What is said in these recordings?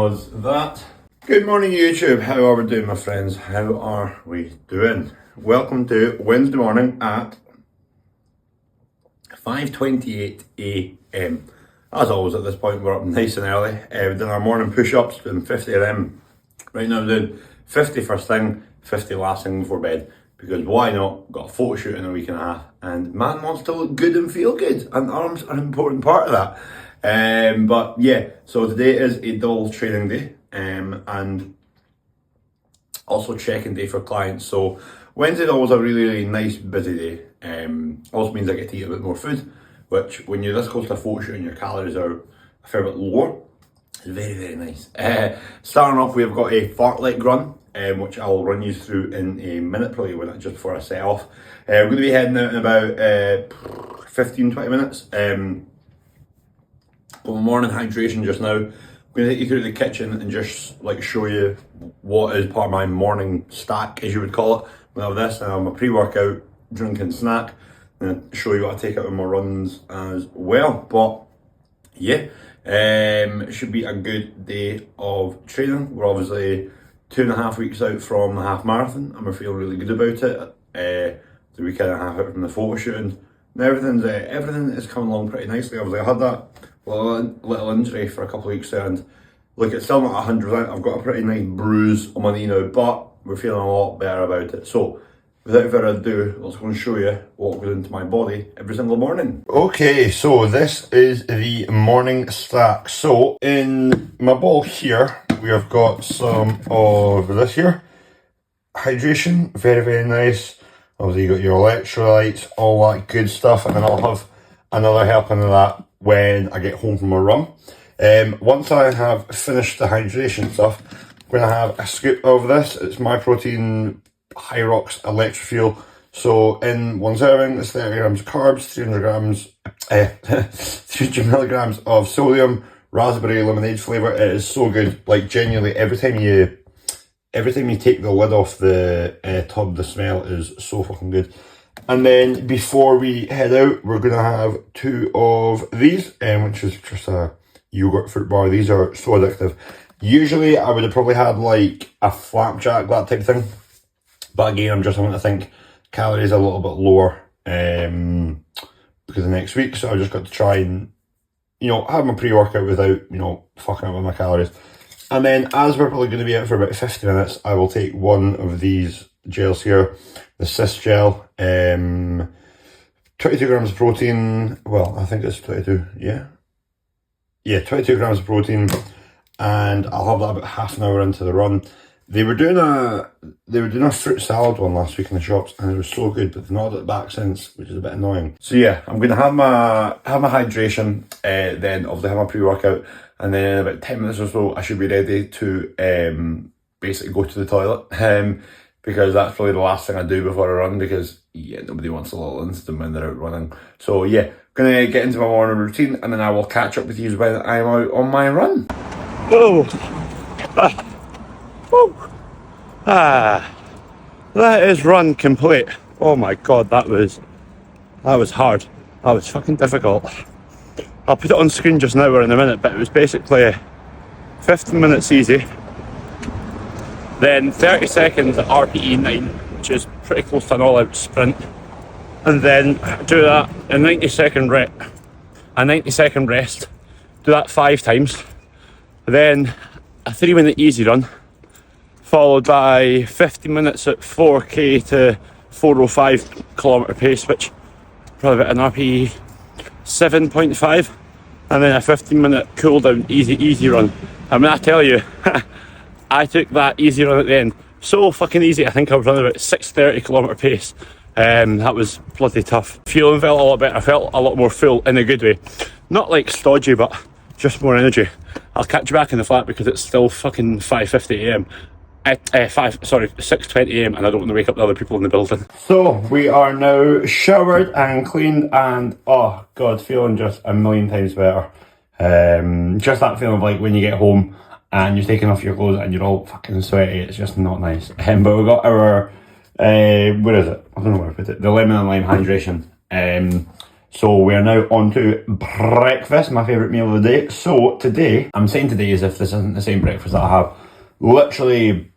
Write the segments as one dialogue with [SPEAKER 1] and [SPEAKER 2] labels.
[SPEAKER 1] was that. Good morning YouTube, how are we doing my friends? How are we doing? Welcome to Wednesday morning at 5:28 a.m. As always at this point we're up nice and early. We're doing our morning push-ups, doing 50 of them. Right now I'm doing 50 first thing, 50 last thing before bed. Because why not? Got a photo shoot in a week and a half and man wants to look good and feel good and arms are an important part of that. But yeah, so today is a dull training day and also check-in day for clients. So Wednesday's always a really nice busy day. Also means I get to eat a bit more food, which when you're this close to a photo shoot and your calories are a fair bit lower, it's very nice. Starting off, we've got a fartlek run, which I'll run you through in a minute, probably just before I set off. We're going to be heading out in about 15-20 minutes. For my morning hydration just now, I'm going to take you through the kitchen and just like show you what is part of my morning stack, as you would call it. I have this, and I have my pre-workout, drink and snack, and show you what I take out on my runs as well. But yeah, it should be a good day of training. We're obviously 2.5 weeks out from the half marathon, and we're feeling really good about it. The week and a half out from the photo shooting, and everything is coming along pretty nicely. Obviously, I had that little injury for a couple of weeks there, and look, it's still not 100%. I've got a pretty nice bruise on my knee now, but we're feeling a lot better about it. So without further ado, let's go and show you what goes into my body every single morning. Okay, so this is the morning stack. So in my bowl here, we have got some of this here. Hydration, very nice. Obviously you got your electrolytes, all that good stuff, and then I'll have another helping of that when I get home from a run. Once I have finished the hydration stuff, I'm going to have a scoop of this. It's Myprotein Hyrox Electrofuel. So in one serving, it's 30 grams of carbs, 300 milligrams of sodium, raspberry lemonade flavour. It is so good. Like genuinely, every time you take the lid off the tub, the smell is so fucking good. And then before we head out, we're going to have 2 of these, which is just a yogurt fruit bar. These are so addictive. Usually I would have probably had like a flapjack, that type of thing. But again, I'm just having to think calories a little bit lower because of next week. So I just got to try and, have my pre-workout without, fucking up with my calories. And then as we're probably going to be out for about 50 minutes, I will take one of these gels here. The Cis Gel, 22 grams of protein. Well, I think it's 22, yeah. Yeah, 22 grams of protein. And I'll have that about half an hour into the run. They were doing a fruit salad one last week in the shops, and it was so good, but they've not had it back since, which is a bit annoying. So yeah, I'm going to have my hydration, then obviously have my pre-workout, and then in about 10 minutes or so, I should be ready to basically go to the toilet, because that's probably the last thing I do before I run, because yeah, nobody wants a little incident when they're out running. So yeah, going to get into my morning routine, and then I will catch up with you when I'm out on my run. That is run complete. Oh my god, that was hard. That was fucking difficult. I'll put it on screen just now or in a minute, but it was basically 15 minutes easy, then 30 seconds at RPE 9, which is pretty close to an all-out sprint, and then do that a 90-second rest, do that 5 times, then a 3-minute easy run, followed by 50 minutes at 4k to 405 kilometre pace, which probably about an RPE 7.5, and then a 15-minute cool down easy run. I mean, I tell you, I took that easy run at the end so fucking easy. I think I was running about 6:30 kilometre pace. That was bloody tough. Feeling felt a lot better. I felt a lot more full in a good way, not like stodgy, but just more energy. I'll catch you back in the flat because it's still fucking 5:50 a.m. 6:20 a.m. and I don't want to wake up the other people in the building. So we are now showered and cleaned, and oh god, feeling just a million times better. Just that feeling of like when you get home and you're taking off your clothes and you're all fucking sweaty. It's just not nice. But we got our where is it? I don't know where I put it. The lemon and lime hydration. So we are now on to breakfast, my favourite meal of the day. So today, I'm saying today as if this isn't the same breakfast that I have literally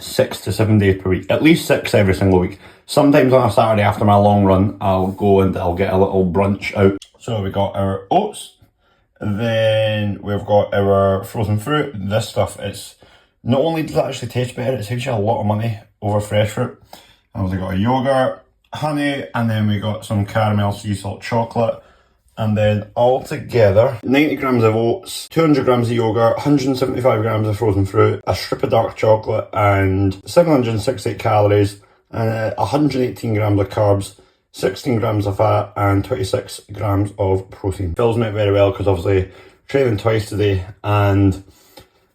[SPEAKER 1] 6 to 7 days per week, at least 6 every single week. Sometimes on a Saturday after my long run, I'll go and I'll get a little brunch out. So we got our oats, then we've got our frozen fruit. This stuff, it's not only does it actually taste better, it saves you a lot of money over fresh fruit. And we've got a yogurt, honey, and then we got some caramel sea salt chocolate. And then all together, 90 grams of oats, 200 grams of yogurt, 175 grams of frozen fruit, a strip of dark chocolate, and 768 calories, and 118 grams of carbs, 16 grams of fat, and 26 grams of protein. Fills me very well because obviously training twice today, and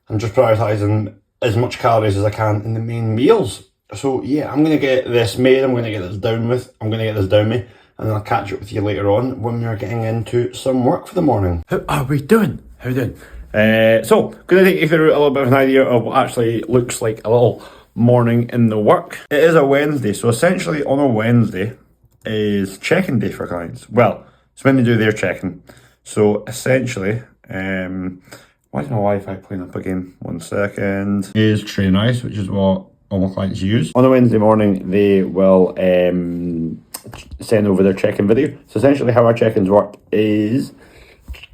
[SPEAKER 1] I'm just prioritising as much calories as I can in the main meals. So yeah, I'm going to get this made, I'm going to get this down me, and then I'll catch up with you later on when we're getting into some work for the morning. How are we doing? How are we doing? So, going to take you through a little bit of an idea of what actually looks like a little morning in the work. It is a Wednesday, so essentially on a Wednesday is check-in day for clients. Well, it's when they do their check-in. So essentially, why is my Wi-Fi playing up again? 1 second. Is Trainrise, which is what all my clients use. On a Wednesday morning, they will send over their check-in video. So essentially how our check-ins work is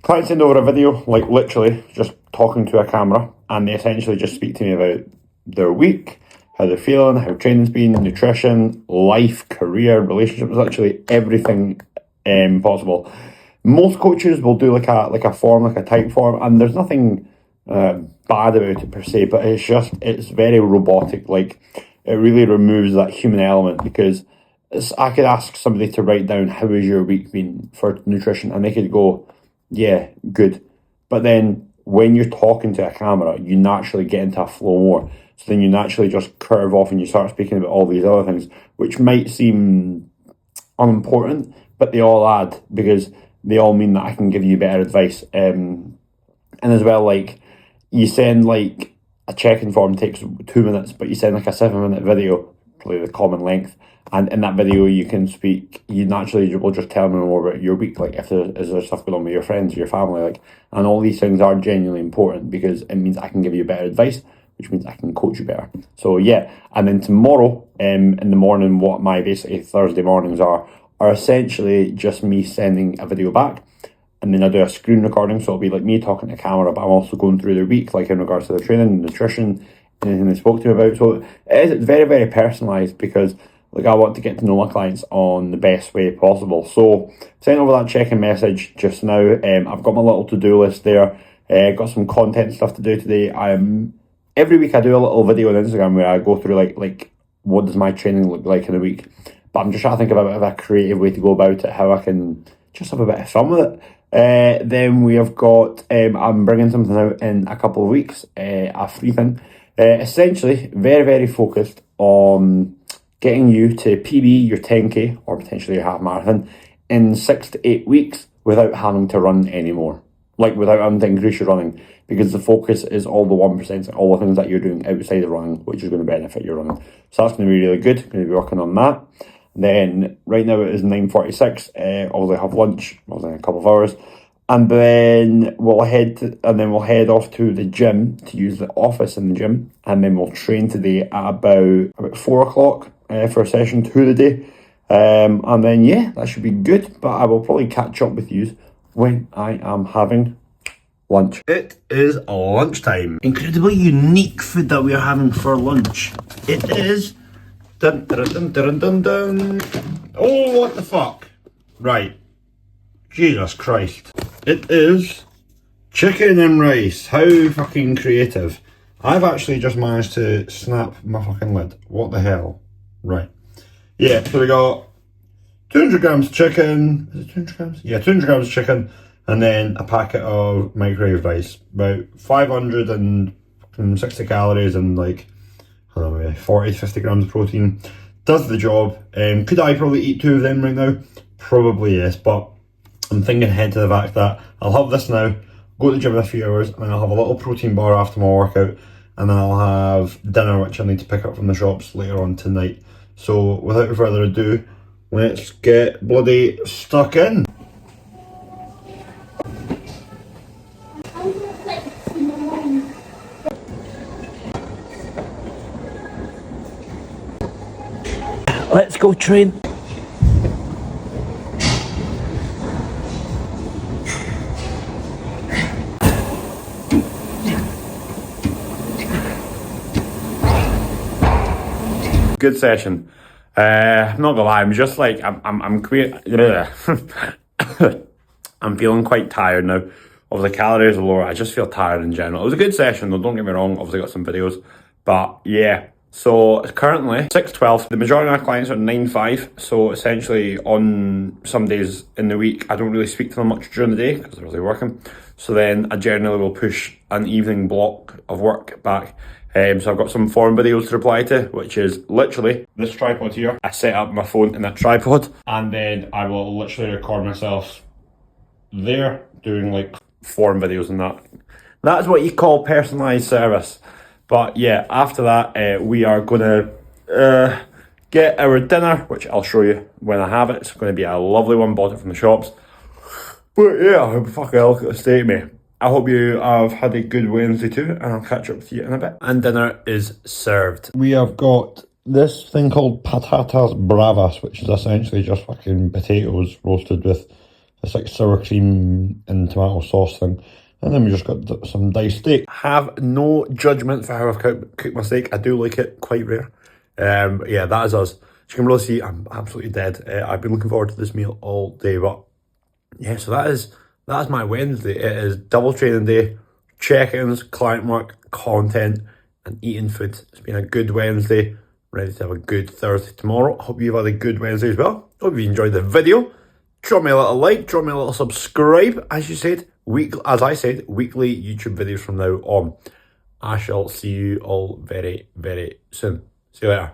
[SPEAKER 1] clients send over a video, like literally just talking to a camera, and they essentially just speak to me about their week, how they're feeling, how training's been, nutrition, life, career, relationships, literally everything possible. Most coaches will do like a form, like a type form, and there's nothing bad about it per se, but it's very robotic. Like, it really removes that human element, because I could ask somebody to write down how has your week been for nutrition, and they could go, yeah, good. But then when you're talking to a camera, you naturally get into a flow more. So then you naturally just curve off and you start speaking about all these other things, which might seem unimportant, but they all add, because they all mean that I can give you better advice. And as well, like, you send like a check-in form takes 2 minutes, but you send like a 7-minute video, probably the common length. And in that video, you can speak, you naturally will just tell me more about your week, like if there's stuff going on with your friends, your family, like, and all these things are genuinely important, because it means I can give you better advice, which means I can coach you better. So yeah, and then tomorrow, in the morning, what my basically Thursday mornings are essentially just me sending a video back, and then I do a screen recording, so it'll be like me talking to camera, but I'm also going through their week, like in regards to their training, nutrition, anything they spoke to me about. So it's very, very personalised, because like, I want to get to know my clients on the best way possible. So send over that check-in message just now. I've got my little to-do list there. Got some content stuff to do today. Every week I do a little video on Instagram where I go through like what does my training look like in a week. But I'm just trying to think of a bit of a creative way to go about it, how I can just have a bit of fun with it. Then we have got, I'm bringing something out in a couple of weeks, a free thing. Essentially, very, very focused on getting you to PB your 10k or potentially your half marathon in 6 to 8 weeks without having to run anymore. Like, without having to increase your running, because the focus is all the 1% and all the things that you're doing outside of running, which is going to benefit your running. So that's going to be really good. Going to be working on that. Then right now it is 9:46. Obviously I have lunch, obviously in a couple of hours. And then we'll head off to the gym to use the office in the gym, and then we'll train today at about 4 o'clock for session 2 of the day. And then yeah, that should be good. But I will probably catch up with you when I am having lunch. It is lunchtime. Incredibly unique food that we are having for lunch. It is dun dun dun dun dun dun. Oh, what the fuck? Right. Jesus Christ. It is chicken and rice. How fucking creative. I've actually just managed to snap my fucking lid. What the hell? Right. Yeah, so we got 200 grams of chicken. Is it 200 grams? Yeah, 200 grams of chicken. And then a packet of microwave rice. About 560 calories and like, I don't know, maybe 40 to 50 grams of protein. Does the job. Could I probably eat 2 of them right now? Probably yes, but I'm thinking ahead to the fact that I'll have this now, go to the gym in a few hours, and then I'll have a little protein bar after my workout, and then I'll have dinner, which I need to pick up from the shops later on tonight. So without further ado, let's get bloody stuck in.
[SPEAKER 2] Let's go train.
[SPEAKER 3] Good session. I'm not gonna lie, I'm just like I'm quite I'm feeling quite tired now. Obviously calories are lower. I just feel tired in general. It was a good session though, don't get me wrong. Obviously got some videos. But yeah. So it's currently 6:12. The majority of my clients are 9-5. So essentially on some days in the week I don't really speak to them much during the day because they're really working. So then I generally will push an evening block of work back. So I've got some foreign videos to reply to, which is literally this tripod here. I set up my phone in that tripod and then I will literally record myself there doing like foreign videos and that. That's what you call personalised service. But yeah, after that, we are gonna get our dinner, which I'll show you when I have it. It's gonna be a lovely one, bought it from the shops. But yeah, fucking hell, look at the state of me. I hope you have had a good Wednesday too, and I'll catch up with you in a bit. And dinner is served.
[SPEAKER 1] We have got this thing called patatas bravas, which is essentially just fucking potatoes roasted with this like sour cream and tomato sauce thing. And then we just got some diced steak.
[SPEAKER 3] Have no judgment for how I've cooked my steak. I do like it, quite rare. But yeah, that is us. As you can really see, I'm absolutely dead. I've been looking forward to this meal all day, but yeah, so that is my Wednesday. It is double training day, check-ins, client work, content, and eating food. It's been a good Wednesday. Ready to have a good Thursday tomorrow. Hope you've had a good Wednesday as well. Hope you enjoyed the video. Drop me a little like, drop me a little subscribe. As I said, weekly YouTube videos from now on. I shall see you all very, very soon. See you later.